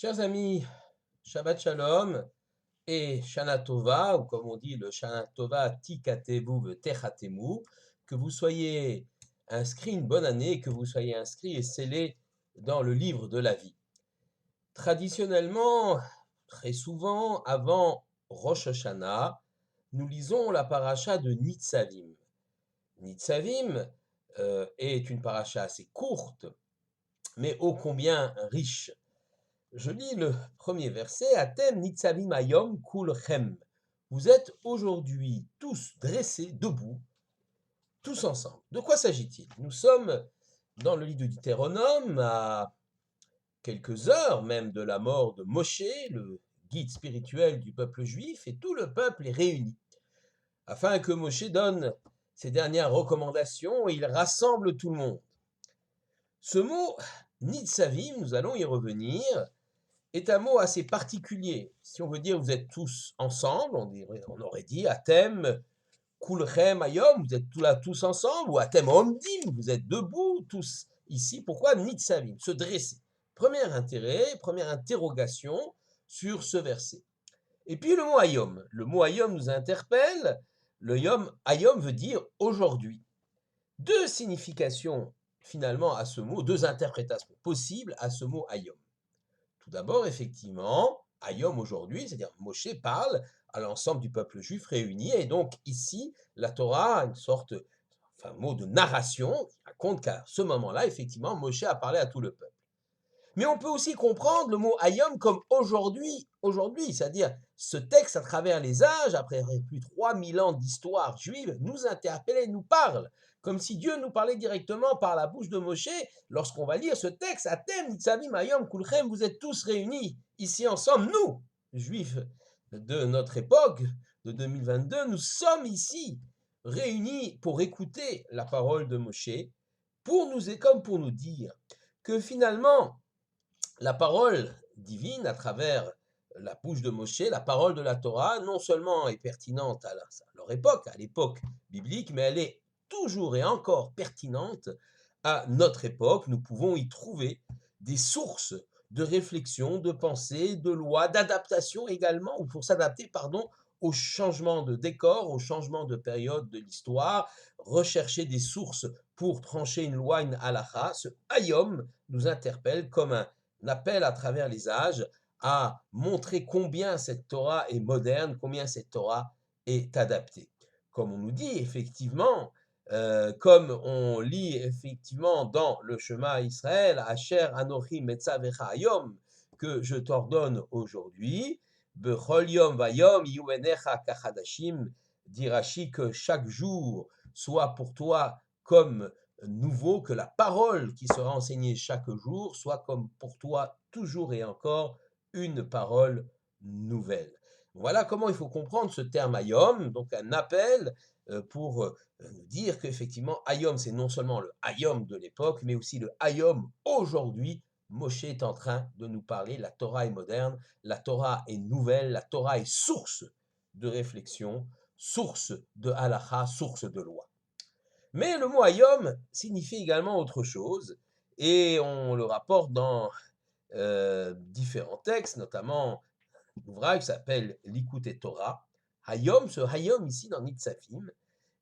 Chers amis, Shabbat Shalom et Shana Tova, ou comme on dit le Shana Tova Tikatevu V'Techatemu, que vous soyez inscrits une bonne année, que vous soyez inscrits et scellés dans le livre de la vie. Traditionnellement, très souvent, avant Rosh Hashanah, nous lisons la paracha de Nitzavim. Nitzavim est une paracha assez courte, mais ô combien riche. Je lis le premier verset, Atem nitzavim hayom kulchem. Vous êtes aujourd'hui tous dressés, debout, tous ensemble. De quoi s'agit-il? Nous sommes dans le livre de Deutéronome, à quelques heures même de la mort de Moshe, le guide spirituel du peuple juif, et tout le peuple est réuni, afin que Moshe donne ses dernières recommandations et il rassemble tout le monde. Ce mot nitzavim, nous allons y revenir, est un mot assez particulier. Si on veut dire vous êtes tous ensemble, on aurait dit Atem Kulchem Ayom, vous êtes tous là tous ensemble, ou Atem Omdim, vous êtes debout tous ici. Pourquoi Nitzavim, se dresser? Premier intérêt, première interrogation sur ce verset. Et puis le mot Ayom. Le mot Ayom nous interpelle. Le Yom, Ayom veut dire aujourd'hui. Deux significations finalement à ce mot, deux interprétations possibles à ce mot Ayom. Tout d'abord, effectivement, Ayom aujourd'hui, c'est-à-dire Moshe parle à l'ensemble du peuple juif réuni, et donc ici, la Torah a une sorte, enfin, mot de narration, qui raconte qu'à ce moment-là, effectivement, Moshe a parlé à tout le peuple. Mais on peut aussi comprendre le mot Ayom comme aujourd'hui, c'est-à-dire ce texte à travers les âges, après plus de 3000 ans d'histoire juive, nous interpelle et nous parle, comme si Dieu nous parlait directement par la bouche de Moshe, lorsqu'on va lire ce texte, Atem nitzavim Ayom kulchem, vous êtes tous réunis ici ensemble, nous, juifs de notre époque, de 2022, nous sommes ici réunis pour écouter la parole de Moshe, pour nous et comme pour nous dire que finalement, la parole divine à travers la bouche de Moshe, la parole de la Torah, non seulement est pertinente à leur époque, à l'époque biblique, mais elle est toujours et encore pertinente à notre époque. Nous pouvons y trouver des sources de réflexion, de pensée, de loi, d'adaptation également, ou pour s'adapter, pardon, au changement de décor, au changement de période de l'histoire, rechercher des sources pour trancher une loi, une halakha. Ce Hayom nous interpelle comme un appel à travers les âges à montrer combien cette Torah est moderne, combien cette Torah est adaptée. Comme on nous dit effectivement, comme on lit effectivement dans le Shema Israël, Asher Anochi Metzavecha Hayom, que je t'ordonne aujourd'hui, Bechol Yom Vayom Yuvenecha Kachadashim, dit Rashi que chaque jour soit pour toi comme nouveau, que la parole qui sera enseignée chaque jour soit comme pour toi toujours et encore une parole nouvelle. Voilà comment il faut comprendre ce terme Hayom, donc un appel pour nous dire qu'effectivement Hayom c'est non seulement le Hayom de l'époque, mais aussi le Hayom aujourd'hui. Moshe est en train de nous parler, la Torah est moderne, la Torah est nouvelle, la Torah est source de réflexion, source de halakha, source de loi. Mais le mot Hayom signifie également autre chose, et on le rapporte dans différents textes, notamment l'ouvrage qui s'appelle Likutei Torah. Hayom, ce Hayom ici dans Nitzavim,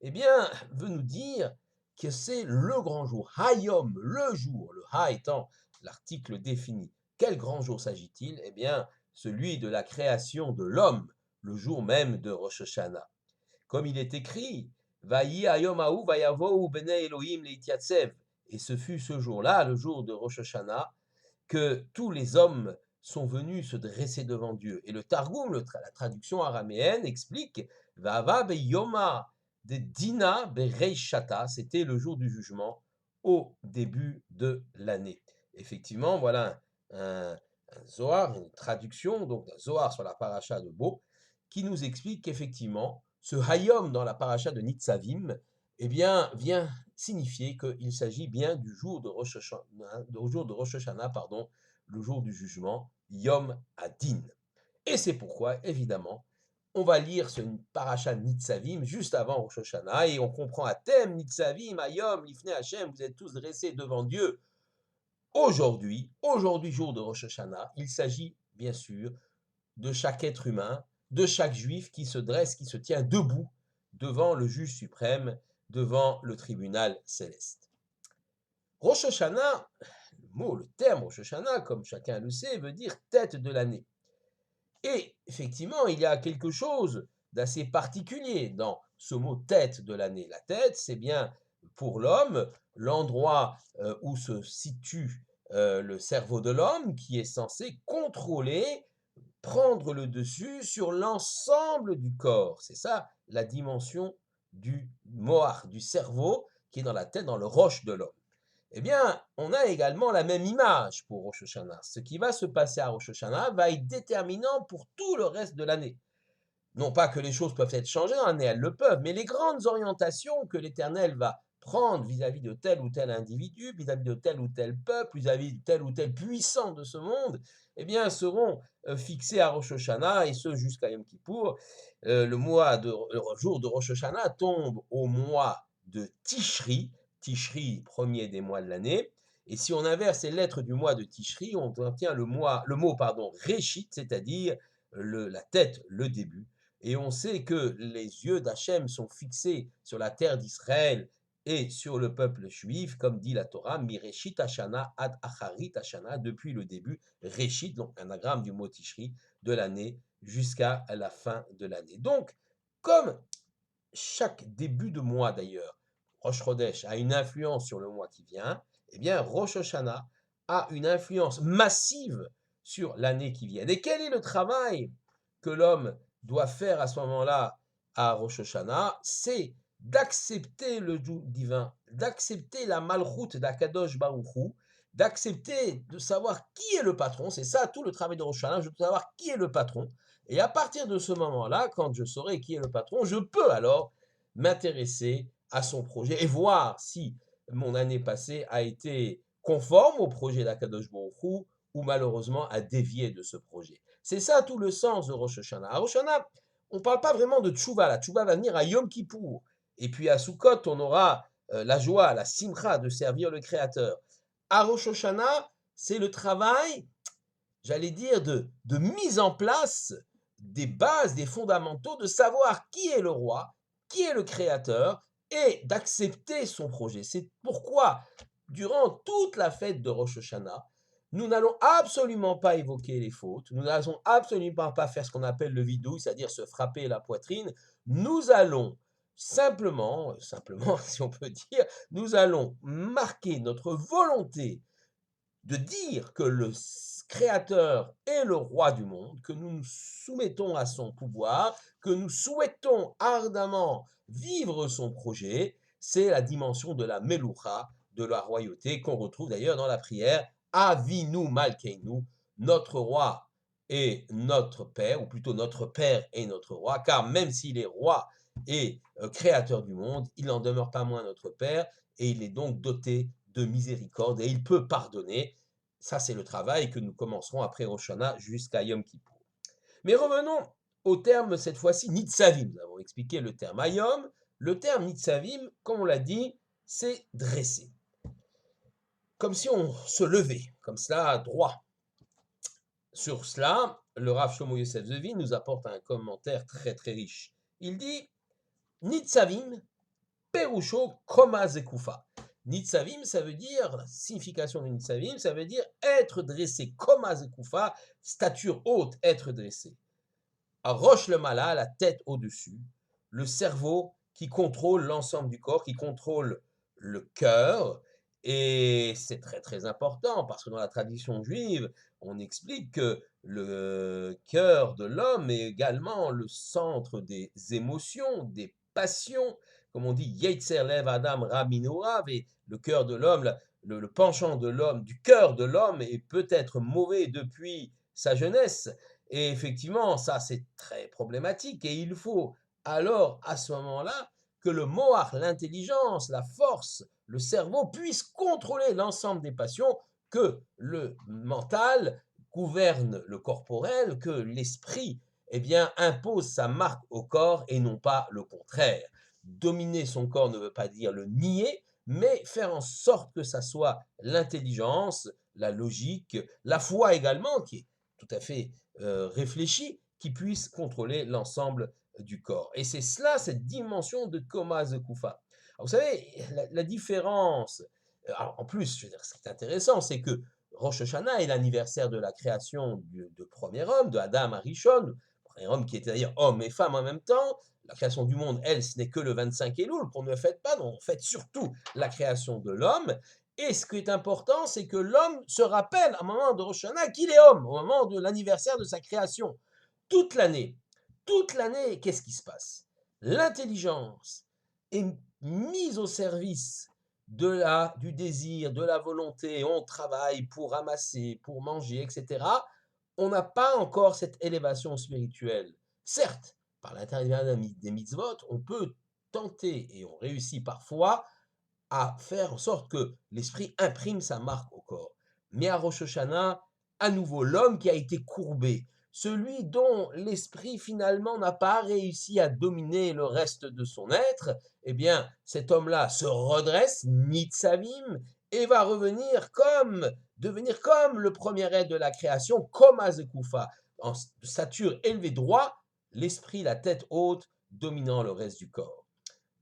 eh bien, veut nous dire que c'est le grand jour. Hayom, le jour, le Ha étant l'article défini. Quel grand jour s'agit-il? Eh bien, celui de la création de l'homme, le jour même de Rosh Hashanah. Comme il est écrit, Vayi Hayom Hahu Vayavohu Bnei Elohim Leitiyatzev. Et ce fut ce jour-là, le jour de Rosh Hashanah, que tous les hommes sont venus se dresser devant Dieu. Et le Targum, la traduction araméenne, explique Vava beyoma de Dina bereishata, c'était le jour du jugement au début de l'année. Effectivement, voilà un Zohar, une traduction, donc un Zohar sur la paracha de Bo, qui nous explique qu'effectivement, ce Hayom dans la paracha de Nitzavim, eh bien, vient signifier qu'il s'agit bien du jour de Rosh Hashanah, pardon, le jour du jugement, Yom Adin. Et c'est pourquoi, évidemment, on va lire ce paracha Nitzavim juste avant Rosh Hashanah, et on comprend à thème Nitzavim, Ayom, Lifnei Hashem, vous êtes tous dressés devant Dieu aujourd'hui jour de Rosh Hashanah, il s'agit bien sûr de chaque être humain, de chaque juif qui se dresse, qui se tient debout devant le juge suprême, devant le tribunal céleste. Rosh Hashanah, le terme Rosh Hashanah, comme chacun le sait, veut dire tête de l'année. Et effectivement, il y a quelque chose d'assez particulier dans ce mot tête de l'année. La tête, c'est bien pour l'homme l'endroit où se situe le cerveau de l'homme qui est censé contrôler, prendre le dessus sur l'ensemble du corps. C'est ça la dimension du moar, du cerveau qui est dans la tête, dans le roche de l'homme. Eh bien, on a également la même image pour Rosh Hashanah. Ce qui va se passer à Rosh Hashanah va être déterminant pour tout le reste de l'année. Non pas que les choses peuvent être changées dans l'année, elles le peuvent, mais les grandes orientations que l'Éternel va prendre vis-à-vis de tel ou tel individu, vis-à-vis de tel ou tel peuple, vis-à-vis de tel ou tel puissant de ce monde, eh bien, seront fixées à Rosh Hashanah, et ce jusqu'à Yom Kippour. Le jour de Rosh Hashanah tombe au mois de Tishri, Tishri, premier des mois de l'année, et si on inverse les lettres du mois de Tishri, on obtient le mot Réchit, c'est-à-dire la tête, le début. Et on sait que les yeux d'Hachem sont fixés sur la terre d'Israël et sur le peuple juif, comme dit la Torah, Mireshit Hashana ad Acharit Hashana, depuis le début, Réchit, donc un anagramme du mot Tishri, de l'année jusqu'à la fin de l'année. Donc, comme chaque début de mois d'ailleurs, Rosh Chodesh a une influence sur le mois qui vient, eh bien Rosh Hashanah a une influence massive sur l'année qui vient. Et quel est le travail que l'homme doit faire à ce moment-là à Rosh Hashanah? C'est d'accepter le joug divin, d'accepter la malchoute d'Akadosh Baruch Hu, d'accepter de savoir qui est le patron. C'est ça tout le travail de Rosh Hashanah, je dois savoir qui est le patron. Et à partir de ce moment-là, quand je saurai qui est le patron, je peux alors m'intéresser à son projet et voir si mon année passée a été conforme au projet d'Akadosh Baruch Hu ou malheureusement a dévié de ce projet. C'est ça tout le sens de Rosh Hashanah. À Rosh Hashanah, on ne parle pas vraiment de Tchouva. La Tchouva va venir à Yom Kippour. Et puis à Sukkot, on aura la joie, la simcha de servir le Créateur. À Rosh Hashanah, c'est le travail, j'allais dire, de mise en place des bases, des fondamentaux, de savoir qui est le roi, qui est le créateur, et d'accepter son projet. C'est pourquoi, durant toute la fête de Rosh Hashanah, nous n'allons absolument pas évoquer les fautes, nous n'allons absolument pas faire ce qu'on appelle le vidouille, c'est-à-dire se frapper la poitrine. Nous allons simplement, si on peut dire, nous allons marquer notre volonté de dire que le Créateur est le roi du monde, que nous nous soumettons à son pouvoir, que nous souhaitons ardemment vivre son projet. C'est la dimension de la Meloucha, de la royauté, qu'on retrouve d'ailleurs dans la prière Avinu Malkeinu, notre roi et notre père, ou plutôt notre père et notre roi, car même s'il est roi et créateur du monde, il n'en demeure pas moins notre père, et il est donc doté de miséricorde, et il peut pardonner. Ça, c'est le travail que nous commencerons après Rosh Hashanah jusqu'à Yom Kippour. Mais revenons au terme, cette fois-ci, Nitzavim. Nous avons expliqué le terme Hayom. Le terme Nitzavim, comme on l'a dit, c'est dresser. Comme si on se levait, comme cela, droit. Sur cela, le Rav Shlomo Yosef Zevin nous apporte un commentaire très très riche. Il dit Nitzavim, Perusho Koma Zekufa. Nitzavim, ça veut dire, la signification de Nitzavim, ça veut dire être dressé, Koma Zekufa, stature haute, être dressé. Roche le Mala, la tête au-dessus, le cerveau qui contrôle l'ensemble du corps, qui contrôle le cœur. Et c'est très très important parce que dans la tradition juive, on explique que le cœur de l'homme est également le centre des émotions, des passions. Comme on dit, Yetzer Lev Adam Raminorav, et le cœur de l'homme, le penchant de l'homme, du cœur de l'homme est peut-être mauvais depuis sa jeunesse. Et effectivement, ça c'est très problématique et il faut alors à ce moment-là que le moach, l'intelligence, la force, le cerveau puisse contrôler l'ensemble des passions, que le mental gouverne le corporel, que l'esprit impose sa marque au corps et non pas le contraire. Dominer son corps ne veut pas dire le nier, mais faire en sorte que ça soit l'intelligence, la logique, la foi également, qui est tout à fait réfléchie, qui puisse contrôler l'ensemble du corps. Et c'est cela, cette dimension de Koma Zekufa. Alors, vous savez, la différence, alors, en plus, je veux dire, ce qui est intéressant, c'est que Rosh Hashanah est l'anniversaire de la création de premier homme, de Adam Arishon, premier homme qui était d'ailleurs homme et femme en même temps. La création du monde, elle, ce n'est que le 25 Elul, qu'on ne fête pas, non, on fête surtout la création de l'homme. Et ce qui est important, c'est que l'homme se rappelle à un moment de Rosh Hashanah qu'il est homme, au moment de l'anniversaire de sa création. Toute l'année, toute l'année, qu'est-ce qui se passe? L'intelligence est mise au service du désir, de la volonté, on travaille pour ramasser, pour manger, etc. On n'a pas encore cette élévation spirituelle. Certes, par l'intermédiaire des mitzvot, on peut tenter, et on réussit parfois, à faire en sorte que l'esprit imprime sa marque au corps. Mais à Rosh Hashanah, à nouveau, l'homme qui a été courbé, celui dont l'esprit finalement n'a pas réussi à dominer le reste de son être, eh bien, cet homme-là se redresse, Nitzavim, et va devenir comme le premier être de la création, comme Azekoufa, en stature élevée droit, l'esprit, la tête haute, dominant le reste du corps.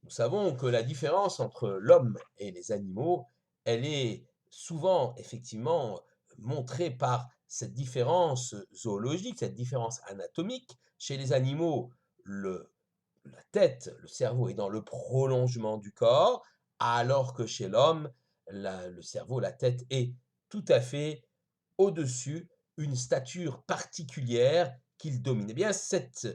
Nous savons que la différence entre l'homme et les animaux, elle est souvent effectivement montrée par cette différence zoologique, cette différence anatomique. Chez les animaux, la tête, le cerveau est dans le prolongement du corps, alors que chez l'homme, le cerveau, la tête est tout à fait au-dessus, une stature particulière qu'il domine. Eh bien, cette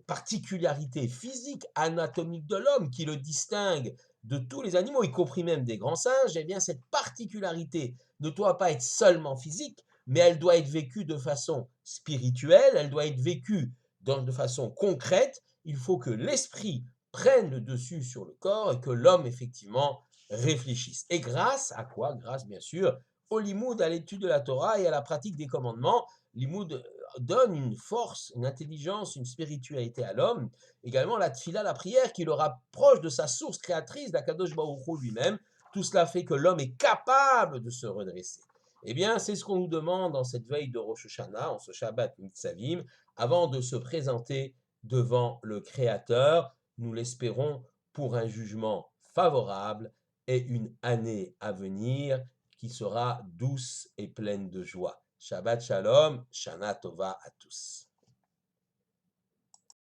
particularité physique, anatomique de l'homme qui le distingue de tous les animaux, y compris même des grands singes, eh bien, cette particularité ne doit pas être seulement physique, mais elle doit être vécue de façon spirituelle, elle doit être vécue de façon concrète. Il faut que l'esprit prenne le dessus sur le corps et que l'homme, effectivement, réfléchisse. Et grâce à quoi? Grâce, bien sûr, au limoud, à l'étude de la Torah et à la pratique des commandements. Limoud donne une force, une intelligence, une spiritualité à l'homme. Également la tfila, la prière, qui le rapproche de sa source créatrice, d'Akadosh Baruch Hu lui-même. Tout cela fait que l'homme est capable de se redresser. Eh bien, c'est ce qu'on nous demande dans cette veille de Rosh Hashanah, en ce Shabbat Nitzavim, avant de se présenter devant le Créateur. Nous l'espérons pour un jugement favorable et une année à venir qui sera douce et pleine de joie. Shabbat Shalom, Shana Tova à tous.